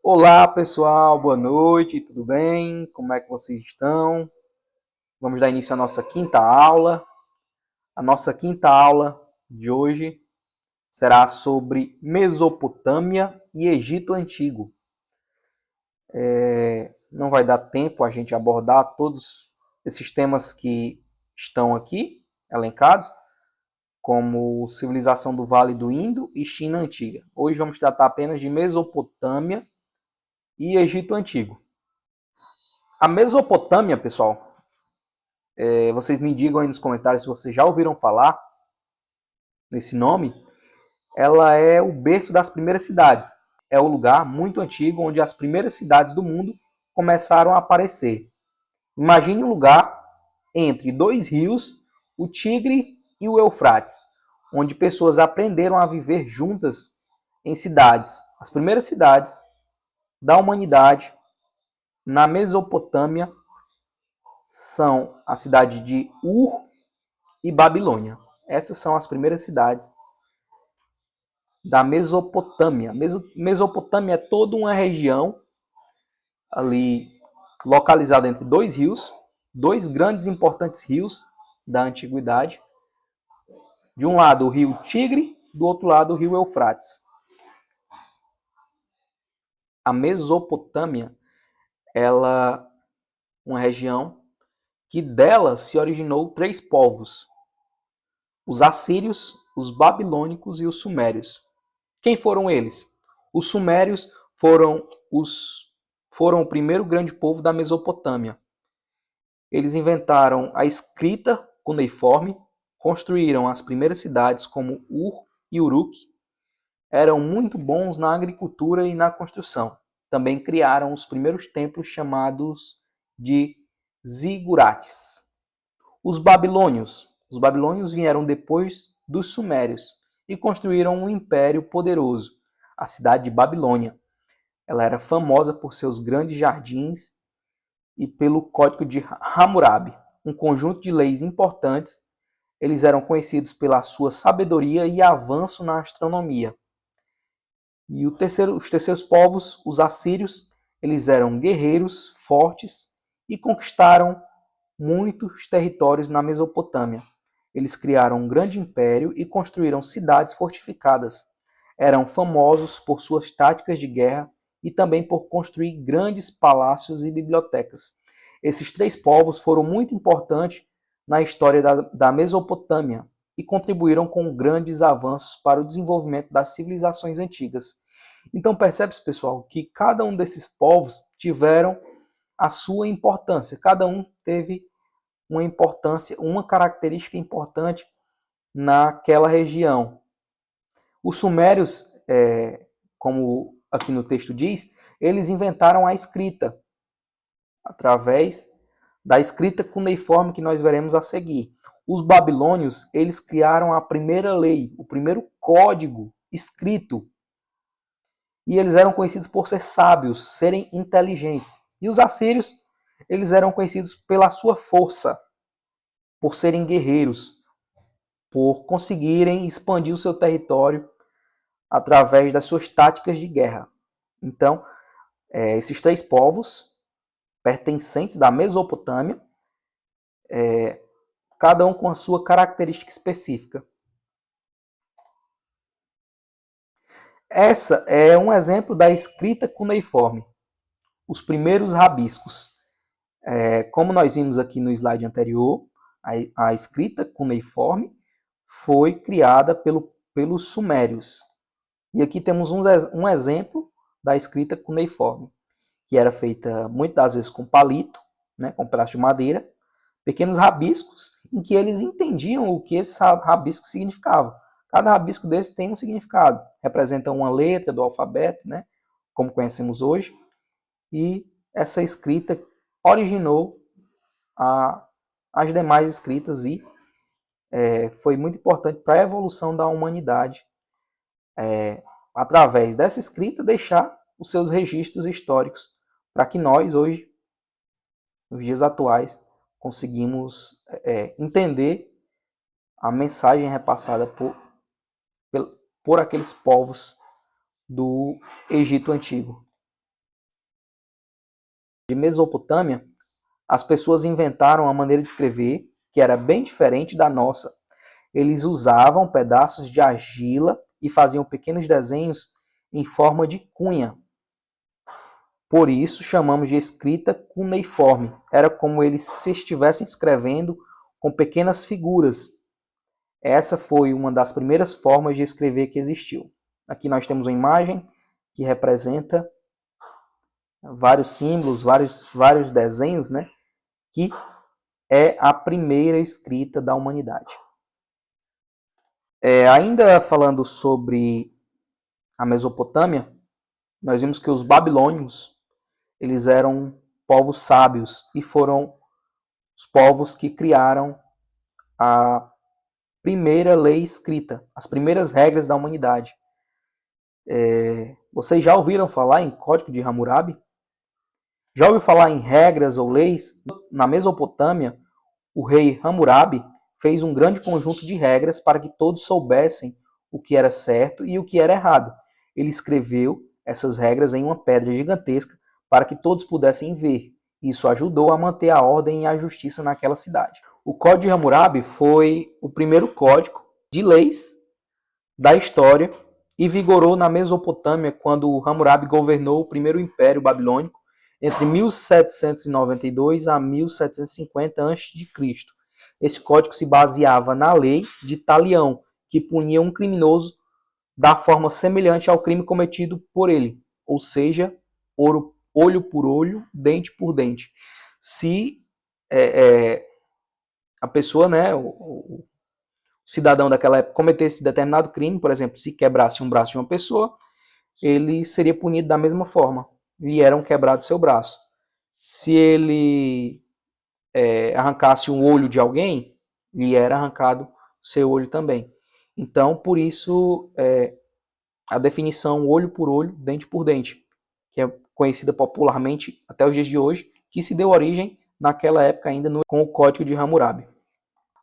Olá pessoal, boa noite, tudo bem? Como é que vocês estão? Vamos dar início à nossa quinta aula. A nossa quinta aula de hoje será sobre Mesopotâmia e Egito Antigo. Não vai dar tempo a gente abordar todos esses temas que estão aqui elencados, como civilização do Vale do Indo e China Antiga. Hoje vamos tratar apenas de Mesopotâmia e Egito Antigo. A Mesopotâmia, pessoal, vocês me digam aí nos comentários se vocês já ouviram falar nesse nome. Ela é o berço das primeiras cidades. É o lugar muito antigo onde as primeiras cidades do mundo começaram a aparecer. Imagine um lugar entre dois rios, o Tigre e o Eufrates, onde pessoas aprenderam a viver juntas em cidades. As primeiras cidades da humanidade na Mesopotâmia são a cidade de Ur e Babilônia. Essas são as primeiras cidades da Mesopotâmia. Mesopotâmia é toda uma região ali localizada entre dois rios, dois grandes e importantes rios da antiguidade. De um lado o rio Tigre, do outro lado o rio Eufrates. A Mesopotâmia, ela é uma região que dela se originou três povos: os assírios, os babilônicos e os sumérios. Quem foram eles? Os sumérios foram o primeiro grande povo da Mesopotâmia. Eles inventaram a escrita cuneiforme, construíram as primeiras cidades como Ur e Uruk, eram muito bons na agricultura e na construção. Também criaram os primeiros templos chamados de zigurates. Os babilônios vieram depois dos sumérios e construíram um império poderoso, a cidade de Babilônia. Ela era famosa por seus grandes jardins e pelo Código de Hammurabi, um conjunto de leis importantes. Eles eram conhecidos pela sua sabedoria e avanço na astronomia. E os terceiros povos, os assírios, eles eram guerreiros, fortes e conquistaram muitos territórios na Mesopotâmia. Eles criaram um grande império e construíram cidades fortificadas. Eram famosos por suas táticas de guerra e também por construir grandes palácios e bibliotecas. Esses três povos foram muito importantes na história da Mesopotâmia e contribuíram com grandes avanços para o desenvolvimento das civilizações antigas. Então percebe-se, pessoal, que cada um desses povos tiveram a sua importância. Cada um teve uma importância, uma característica importante naquela região. Os sumérios, como aqui no texto diz, eles inventaram a escrita através da escrita cuneiforme que nós veremos a seguir. Os babilônios, eles criaram a primeira lei, o primeiro código escrito. E eles eram conhecidos por ser sábios, serem inteligentes. E os assírios, eles eram conhecidos pela sua força, por serem guerreiros, por conseguirem expandir o seu território através das suas táticas de guerra. Então, esses três povos, pertencentes da Mesopotâmia, cada um com a sua característica específica. Essa é um exemplo da escrita cuneiforme, os primeiros rabiscos. Como nós vimos aqui no slide anterior, a escrita cuneiforme foi criada pelos sumérios. E aqui temos um exemplo da escrita cuneiforme, que era feita muitas vezes com palito, né, com pedaço de madeira, pequenos rabiscos, em que eles entendiam o que esses rabiscos significavam. Cada rabisco desse tem um significado, representa uma letra do alfabeto, né, como conhecemos hoje, e essa escrita originou as demais escritas e foi muito importante para a evolução da humanidade, através dessa escrita, deixar os seus registros históricos, para que nós, hoje, nos dias atuais, conseguimos entender a mensagem repassada por aqueles povos do Egito Antigo. de Mesopotâmia, as pessoas inventaram uma maneira de escrever que era bem diferente da nossa. Eles usavam pedaços de argila e faziam pequenos desenhos em forma de cunha. Por isso chamamos de escrita cuneiforme. Era como eles se estivessem escrevendo com pequenas figuras. Essa foi uma das primeiras formas de escrever que existiu. Aqui nós temos uma imagem que representa vários símbolos, vários desenhos, né? Que é a primeira escrita da humanidade. Ainda falando sobre a Mesopotâmia, nós vimos que os babilônios eles eram povos sábios e foram os povos que criaram a primeira lei escrita, as primeiras regras da humanidade. Vocês já ouviram falar em Código de Hammurabi? Já ouviu falar em regras ou leis? Na Mesopotâmia, o rei Hammurabi fez um grande conjunto de regras para que todos soubessem o que era certo e o que era errado. Ele escreveu essas regras em uma pedra gigantesca para que todos pudessem ver. Isso ajudou a manter a ordem e a justiça naquela cidade. O Código de Hammurabi foi o primeiro código de leis da história e vigorou na Mesopotâmia quando Hammurabi governou o primeiro império babilônico entre 1792 a 1750 a.C. Esse código se baseava na lei de Talião, que punia um criminoso da forma semelhante ao crime cometido por ele, ou seja, olho por olho, dente por dente. Se a pessoa, né, o cidadão daquela época cometesse determinado crime, por exemplo, se quebrasse um braço de uma pessoa, ele seria punido da mesma forma. Lhe eram quebrado seu braço. Se ele arrancasse um olho de alguém, lhe era arrancado seu olho também. Então, por isso, a definição olho por olho, dente por dente, que é conhecida popularmente até os dias de hoje, que se deu origem naquela época ainda com o Código de Hammurabi.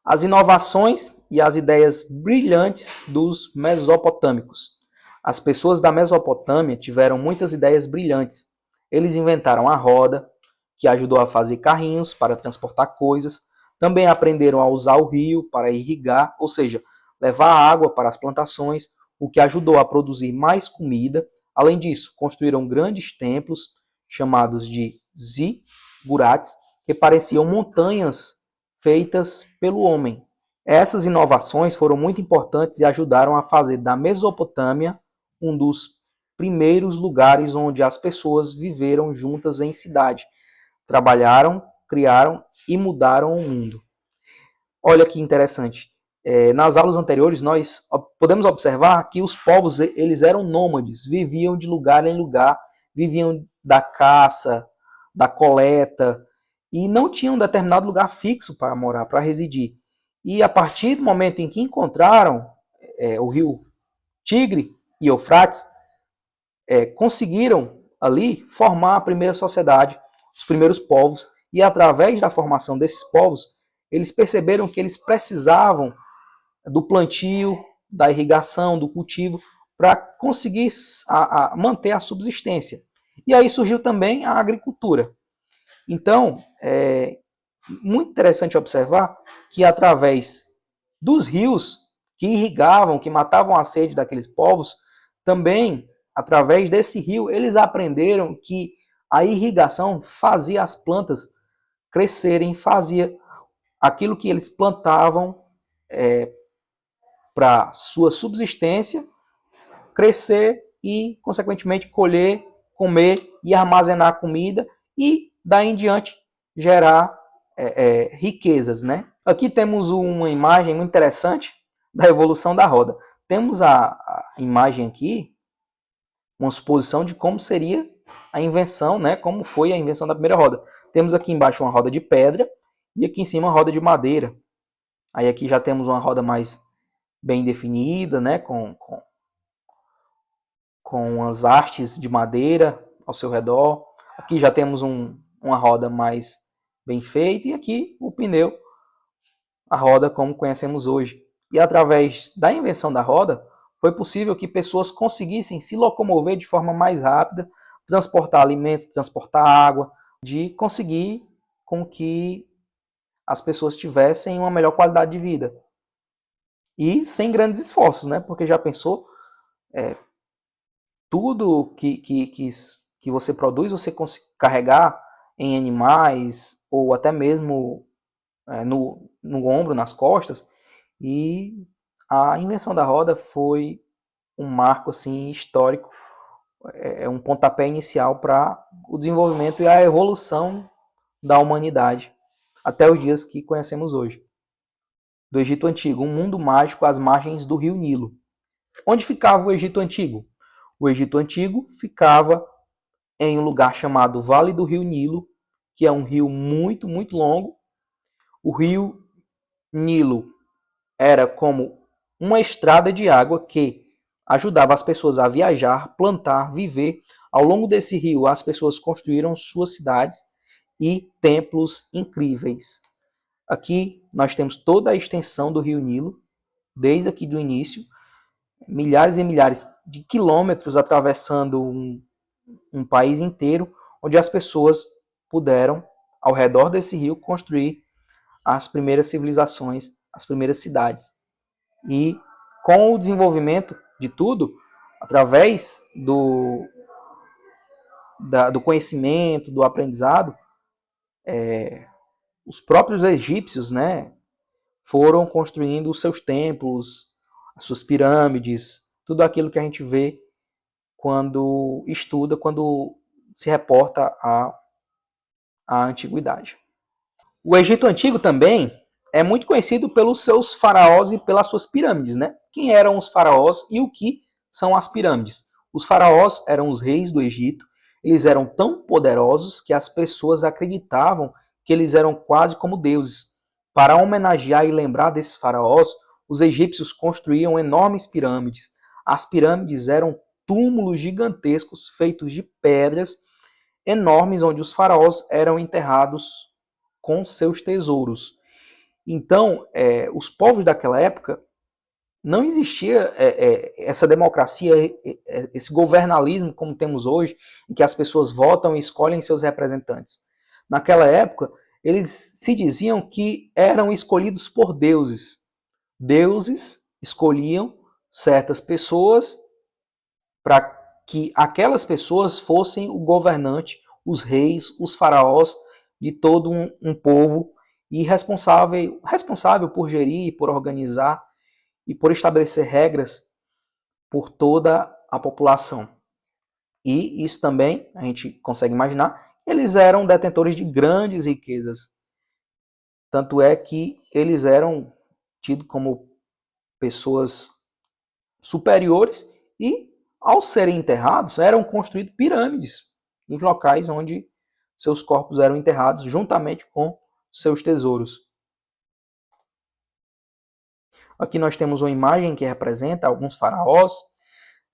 As inovações e as ideias brilhantes dos mesopotâmicos. As pessoas da Mesopotâmia tiveram muitas ideias brilhantes. Eles inventaram a roda, que ajudou a fazer carrinhos para transportar coisas. Também aprenderam a usar o rio para irrigar, ou seja, levar água para as plantações, o que ajudou a produzir mais comida. Além disso, construíram grandes templos, chamados de zigurats, que pareciam montanhas feitas pelo homem. Essas inovações foram muito importantes e ajudaram a fazer da Mesopotâmia um dos primeiros lugares onde as pessoas viveram juntas em cidade. Trabalharam, criaram e mudaram o mundo. Olha que interessante. Nas aulas anteriores, nós podemos observar que os povos eles eram nômades, viviam de lugar em lugar, viviam da caça, da coleta, e não tinham um determinado lugar fixo para morar, para residir. E a partir do momento em que encontraram o rio Tigre e Eufrates, conseguiram ali formar a primeira sociedade, os primeiros povos, e através da formação desses povos, eles perceberam que eles precisavam do plantio, da irrigação, do cultivo, para conseguir manter a subsistência. E aí surgiu também a agricultura. Então, é muito interessante observar que através dos rios que irrigavam, que matavam a sede daqueles povos, também através desse rio eles aprenderam que a irrigação fazia as plantas crescerem, fazia aquilo que eles plantavam para sua subsistência crescer e, consequentemente, colher, comer e armazenar comida e, daí em diante, gerar riquezas, né? Aqui temos uma imagem muito interessante da evolução da roda. Temos a imagem aqui, uma suposição de como seria a invenção, né? Como foi a invenção da primeira roda. Temos aqui embaixo uma roda de pedra e aqui em cima uma roda de madeira. Aí aqui já temos uma roda mais bem definida, né? Com as hastes de madeira ao seu redor. Aqui já temos uma roda mais bem feita e aqui o pneu, a roda como conhecemos hoje. E através da invenção da roda, foi possível que pessoas conseguissem se locomover de forma mais rápida, transportar alimentos, transportar água, de conseguir com que as pessoas tivessem uma melhor qualidade de vida. E sem grandes esforços, né? Porque já pensou, tudo que você produz, você consegue carregar em animais, ou até mesmo no ombro, nas costas, e a invenção da roda foi um marco assim histórico, um pontapé inicial para o desenvolvimento e a evolução da humanidade até os dias que conhecemos hoje. Do Egito Antigo, um mundo mágico às margens do rio Nilo. Onde ficava o Egito Antigo? O Egito Antigo ficava em um lugar chamado Vale do Rio Nilo, que é um rio muito, muito longo. O rio Nilo era como uma estrada de água que ajudava as pessoas a viajar, plantar, viver. Ao longo desse rio, as pessoas construíram suas cidades e templos incríveis. Aqui nós temos toda a extensão do rio Nilo, desde aqui do início, milhares e milhares de quilômetros atravessando um país inteiro, onde as pessoas puderam, ao redor desse rio, construir as primeiras civilizações, as primeiras cidades. E com o desenvolvimento de tudo, através do conhecimento, do aprendizado, os próprios egípcios, né, foram construindo os seus templos, as suas pirâmides, tudo aquilo que a gente vê quando estuda, quando se reporta à antiguidade. O Egito Antigo também é muito conhecido pelos seus faraós e pelas suas pirâmides, né? Quem eram os faraós e o que são as pirâmides? Os faraós eram os reis do Egito. Eles eram tão poderosos que as pessoas acreditavam que eles eram quase como deuses. Para homenagear e lembrar desses faraós, os egípcios construíam enormes pirâmides. As pirâmides eram túmulos gigantescos feitos de pedras enormes onde os faraós eram enterrados com seus tesouros. Então, os povos daquela época, não existia essa democracia, esse governalismo como temos hoje, em que as pessoas votam e escolhem seus representantes. Naquela época, eles se diziam que eram escolhidos por deuses. Deuses escolhiam certas pessoas para que aquelas pessoas fossem o governante, os reis, os faraós de todo um povo e responsável por gerir, por organizar e por estabelecer regras por toda a população. E isso também, a gente consegue imaginar, eles eram detentores de grandes riquezas. Tanto é que eles eram tidos como pessoas superiores e, ao serem enterrados, eram construídas pirâmides nos locais onde seus corpos eram enterrados juntamente com seus tesouros. Aqui nós temos uma imagem que representa alguns faraós.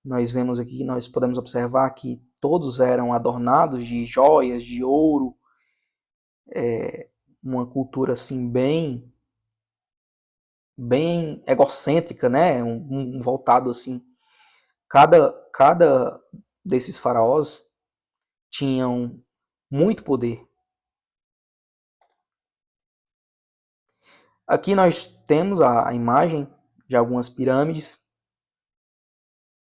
Nós vemos aqui, nós podemos observar que todos eram adornados de joias, de ouro, uma cultura assim bem egocêntrica, né? Voltado assim. Cada desses faraós tinham muito poder. Aqui nós temos a imagem de algumas pirâmides,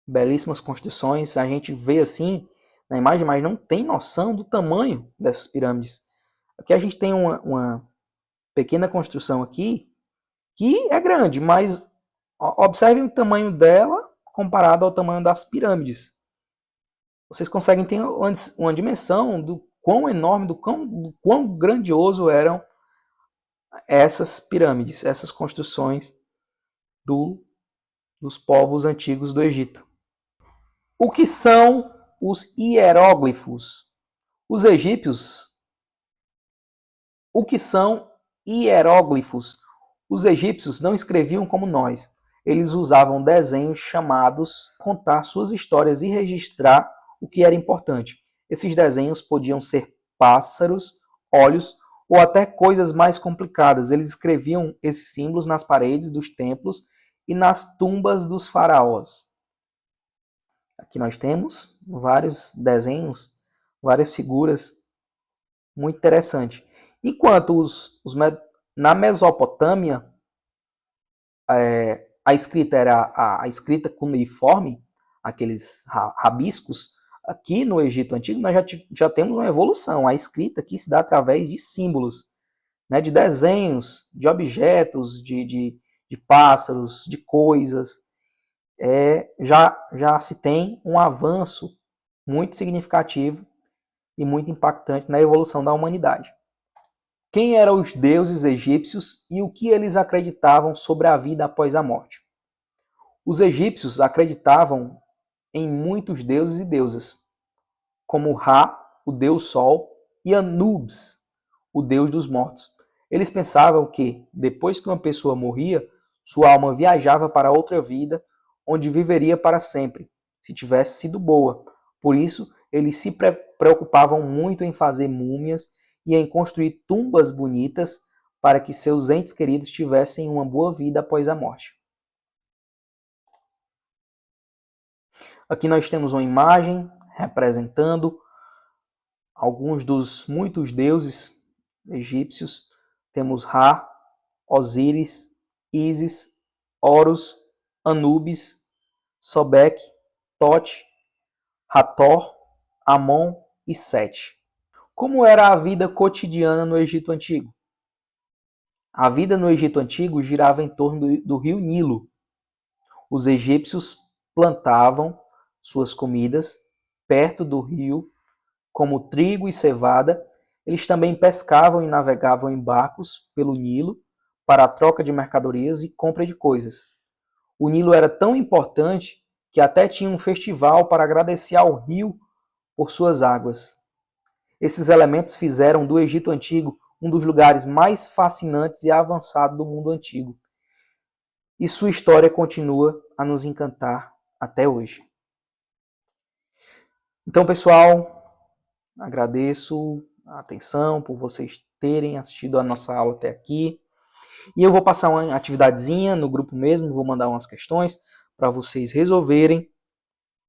belíssimas construções. A gente vê assim na imagem, mas não tem noção do tamanho dessas pirâmides. Aqui a gente tem uma pequena construção aqui que é grande, mas observem o tamanho dela comparado ao tamanho das pirâmides. Vocês conseguem ter uma dimensão do quão enorme, do quão grandioso eram essas pirâmides, essas construções dos povos antigos do Egito. O que são os hieróglifos? Os egípcios. O que são hieróglifos? Os egípcios não escreviam como nós. Eles usavam desenhos chamados contar suas histórias e registrar o que era importante. Esses desenhos podiam ser pássaros, olhos ou até coisas mais complicadas. Eles escreviam esses símbolos nas paredes dos templos e nas tumbas dos faraós. Aqui nós temos vários desenhos, várias figuras Muito interessante. Enquanto na Mesopotâmia, a escrita era a escrita cuneiforme, aqueles rabiscos. Aqui no Egito Antigo nós já temos uma evolução. A escrita aqui se dá através de símbolos, né, de desenhos, de objetos, de pássaros, de coisas. Já se tem um avanço muito significativo e muito impactante na evolução da humanidade. Quem eram os deuses egípcios e o que eles acreditavam sobre a vida após a morte? Os egípcios acreditavam em muitos deuses e deusas, como Ra, o deus Sol, e Anubis, o deus dos mortos. Eles pensavam que, depois que uma pessoa morria, sua alma viajava para outra vida, onde viveria para sempre, se tivesse sido boa. Por isso, eles se preocupavam muito em fazer múmias e em construir tumbas bonitas para que seus entes queridos tivessem uma boa vida após a morte. Aqui nós temos uma imagem representando alguns dos muitos deuses egípcios. Temos Ra, Osíris, Ísis, Horus, Anubis, Sobek, Tote, Hathor, Amon e Sete. Como era a vida cotidiana no Egito Antigo? A vida no Egito Antigo girava em torno do rio Nilo. Os egípcios plantavam suas comidas perto do rio, como trigo e cevada. Eles também pescavam e navegavam em barcos pelo Nilo para a troca de mercadorias e compra de coisas. O Nilo era tão importante que até tinha um festival para agradecer ao rio por suas águas. Esses elementos fizeram do Egito Antigo um dos lugares mais fascinantes e avançados do mundo antigo. E sua história continua a nos encantar até hoje. Então, pessoal, agradeço a atenção por vocês terem assistido a nossa aula até aqui. E eu vou passar uma atividadezinha no grupo mesmo, vou mandar umas questões para vocês resolverem,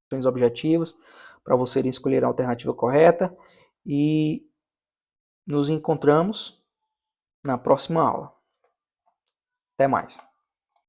questões objetivas, para vocês escolherem a alternativa correta. E nos encontramos na próxima aula. Até mais.